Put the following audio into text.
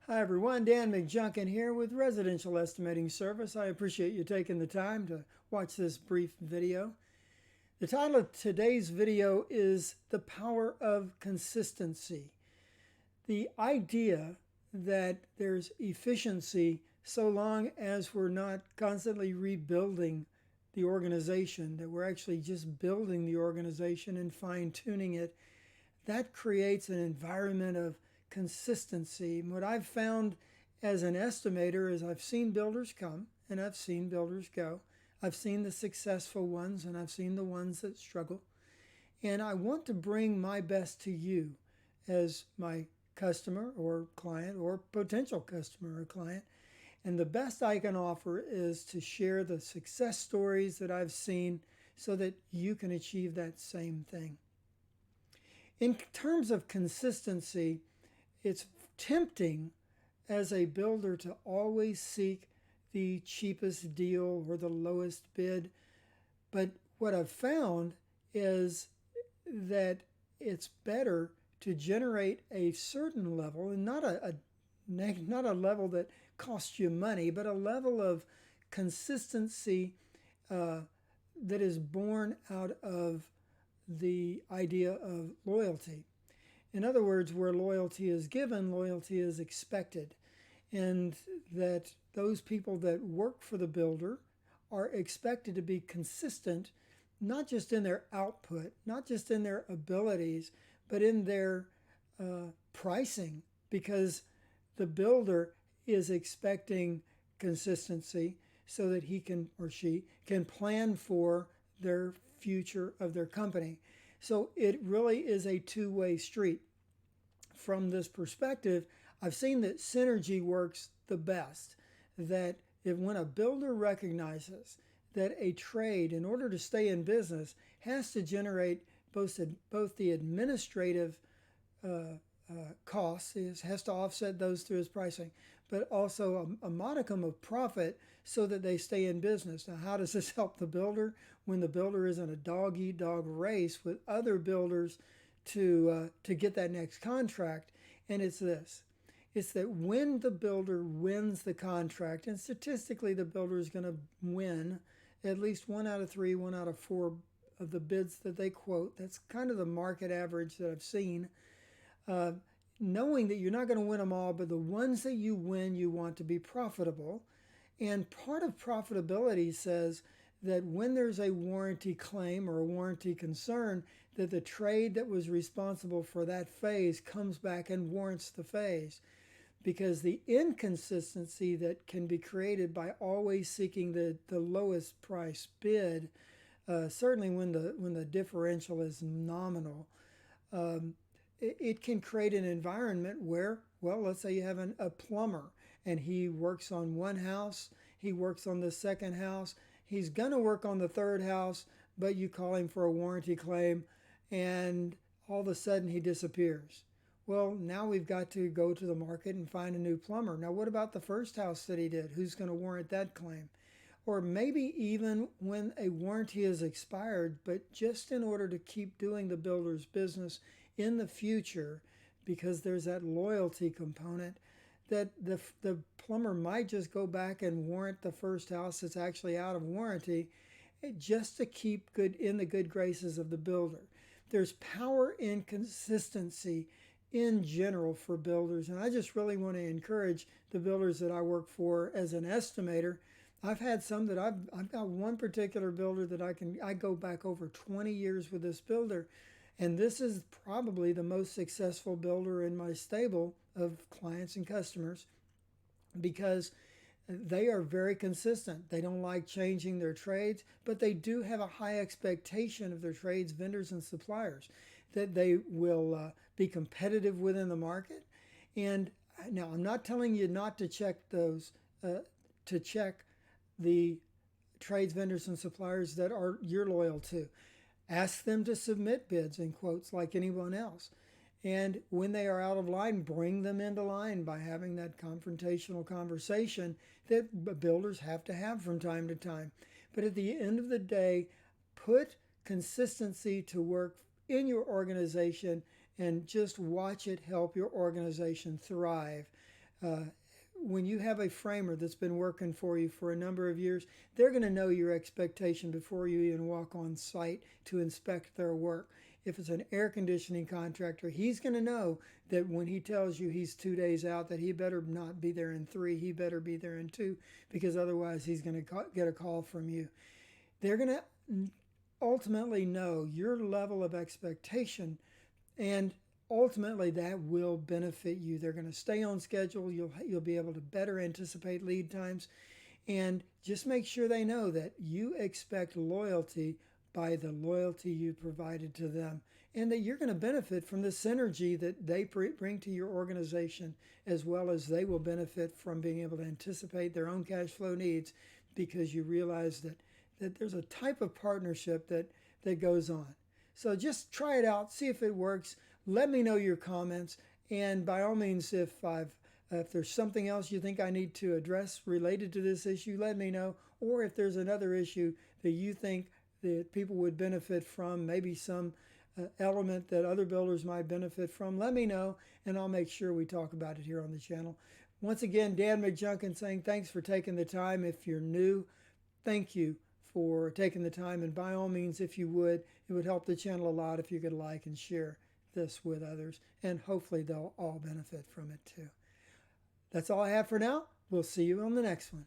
Hi everyone, Dan McJunkin here with Residential Estimating Service. I appreciate you taking the time to watch this brief video. The title of today's video is The Power of Consistency. The idea that there's efficiency so long as we're not constantly rebuilding the organization, that we're actually just building the organization and fine-tuning it, that creates an environment of consistency. And what I've found as an estimator is I've seen builders come and I've seen builders go. I've seen the successful ones and I've seen the ones that struggle. And I want to bring my best to you as my customer or client or potential customer or client. And the best I can offer is to share the success stories that I've seen so that you can achieve that same thing. In terms of consistency, it's tempting as a builder to always seek the cheapest deal or the lowest bid. But what I've found is that it's better to generate a certain level, and not a level that costs you money, but a level of consistency that is born out of the idea of loyalty. In other words, where loyalty is given, loyalty is expected. And that those people that work for the builder are expected to be consistent, not just in their output, not just in their abilities, but in their pricing, because the builder is expecting consistency so that he can or she can plan for their future of their company. So it really is a two-way street. From this perspective, I've seen that synergy works the best. That when a builder recognizes that a trade, in order to stay in business, has to generate both the administrative costs, has to offset those through his pricing, but also a modicum of profit so that they stay in business. Now, how does this help the builder? When the builder is in a dog-eat-dog race with other builders to get that next contract, and it's this. It's that when the builder wins the contract, and statistically the builder is going to win at least 1 out of 3, 1 out of 4 of the bids that they quote. That's kind of the market average that I've seen. Knowing that you're not going to win them all, but the ones that you win, you want to be profitable. And part of profitability says that when there's a warranty claim or a warranty concern, that the trade that was responsible for that phase comes back and warrants the phase. Because the inconsistency that can be created by always seeking the lowest price bid, certainly when the differential is nominal, it can create an environment where, well, let's say you have a plumber and he works on one house, he works on the second house, he's going to work on the third house, but you call him for a warranty claim and all of a sudden he disappears. Well, now we've got to go to the market and find a new plumber. Now, what about the first house that he did? Who's going to warrant that claim? Or maybe even when a warranty is expired, but just in order to keep doing the builder's business in the future, because there's that loyalty component, that the plumber might just go back and warrant the first house that's actually out of warranty just to keep in the good graces of the builder. There's power in consistency in general for builders, and I just really want to encourage the builders that I work for as an estimator. I've had some that I've got one particular builder that I go back over 20 years with this builder, and this is probably the most successful builder in my stable of clients and customers because they are very consistent. They don't like changing their trades, but they do have a high expectation of their trades, vendors, and suppliers, that they will be competitive within the market. And now I'm not telling you not to check those, to check the trades, vendors, and suppliers that you're loyal to. Ask them to submit bids and quotes like anyone else. And when they are out of line, bring them into line by having that confrontational conversation that builders have to have from time to time. But at the end of the day, put consistency to work in your organization and just watch it help your organization thrive. When you have a framer that's been working for you for a number of years, they're going to know your expectation before you even walk on site to inspect their work. If it's an air conditioning contractor, he's going to know that when he tells you he's 2 days out, that he better not be there in 3, he better be there in 2, because otherwise he's going to get a call from you. They're going to ultimately know your level of expectation, and ultimately that will benefit you. They're going to stay on schedule. You'll be able to better anticipate lead times, and just make sure they know that you expect loyalty by the loyalty you provided to them, and that you're going to benefit from the synergy that they bring to your organization, as well as they will benefit from being able to anticipate their own cash flow needs, because you realize that there's a type of partnership that goes on. So just try it out, see if it works. Let me know your comments, and by all means, if there's something else you think I need to address related to this issue, let me know. Or if there's another issue that you think that people would benefit from, maybe some element that other builders might benefit from, let me know, and I'll make sure we talk about it here on the channel. Once again, Dan McJunkin saying thanks for taking the time. If you're new, thank you for taking the time, and by all means, if you would, it would help the channel a lot if you could like and share this with others, and hopefully they'll all benefit from it too. That's all I have for now. We'll see you on the next one.